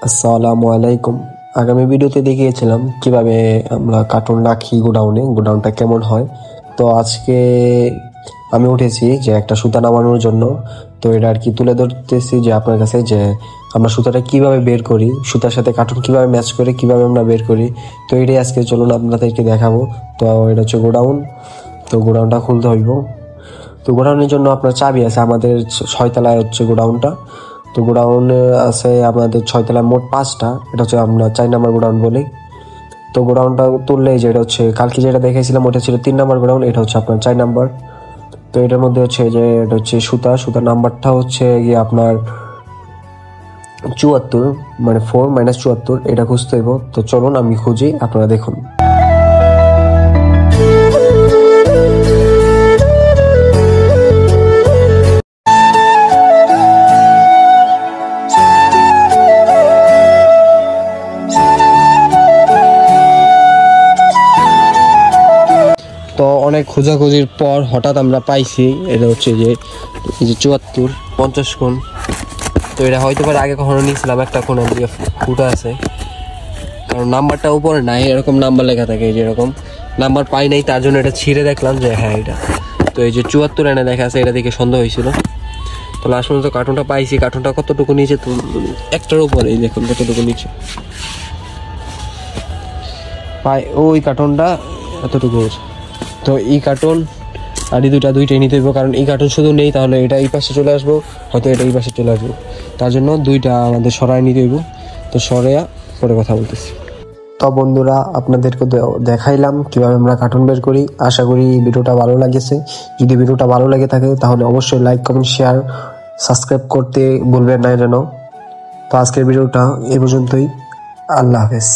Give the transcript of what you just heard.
আসসালামু আলাইকুম। আগামী ভিডিওতে দেখিয়েছিলাম কিভাবে আমরা কার্টুন রাখি গোডাউনটা কেমন হয়। তো আজকে আমি উঠেছি যে একটা সুতা নামানোর জন্য। তো এটা আর কি তুলে ধরতেছি যে আপনার কাছে যে আমরা সুতাটা কিভাবে বের করি, সুতার সাথে কার্টুন কিভাবে ম্যাচ করে কিভাবে আমরা বের করি। তো এটাই আজকে চলুন আপনাদেরকে দেখাবো। তো এটা হচ্ছে গোডাউন। তো গোডাউনটা খুলতে হইব। তো গোডাউনের জন্য আপনার চাবি আছে, আমাদের 6 তলায় হচ্ছে গোডাউনটা। তো গোডাউন আছে আমাদের 6 তলায়, মোট 5টা। এটা হচ্ছে আমরা 4 নম্বর গোডাউন বলি। তো গোডাউনটা তুললে যেটা হচ্ছে কালকে যেটা দেখাইছিলাম ওটা ছিল 3 নম্বর গোডাউন, এটা হচ্ছে আপনার 4 নম্বর। তো এটার মধ্যে হচ্ছে যে এটা হচ্ছে সুতার নাম্বারটা হচ্ছে গিয়ে আপনার 74, মানে 4-74, এটা খুঁজতে হইব। তো চলুন আমি খুঁজি, আপনারা দেখুন। তো অনেক খোঁজাখুঁজির পর হঠাৎ আমরা পাইছি, এটা হচ্ছে যে 74, 50 কোণ। তো এটা হয়তো পারে আগে কখনো নিয়েছিলাম, একটা কোণ দিয়ে ফুটা আছে, কারণ নাম্বারটা উপরে নাই, এরকম নাম্বার লেখা থাকে যেরকম নাম্বার পাই নাই, তার জন্য এটা ছিঁড়ে দেখলাম যে হ্যাঁ এটা। তো এই যে 74 এনে দেখা আছে, এটা দেখে সন্দেহ হয়েছিল। তো লাস্ট পর্যন্ত কার্টুনটা পাইছি। কার্টুনটা কতটুকু নিচে, তো একটার উপরে দেখুন কতটুকু নিচে পাই, ওই কার্টুনটা এতটুকু। তো এই কার্টুন আর এই দুইটাই নিতে হইব, কারণ এই কার্টুন শুধু নেই তাহলে এটা এই পাশে চলে আসবো, হয়তো এটা এই পাশে চলে আসবো। তার জন্য দুইটা আমাদের সরাই নিতে হইব। তো সরাইয়া পরে কথা বলতেছি। তো বন্ধুরা, আপনাদেরকে দেখাইলাম কিভাবে আমরা কার্টুন বের করি। আশা করি ভিডিওটা ভালো লাগেছে। যদি ভিডিওটা ভালো লাগে থাকে তাহলে অবশ্যই লাইক, কমেন্ট, শেয়ার, সাবস্ক্রাইব করতে ভুলবেন না যেন। তো আজকের ভিডিওটা এই পর্যন্তই। আল্লাহ হাফেজ।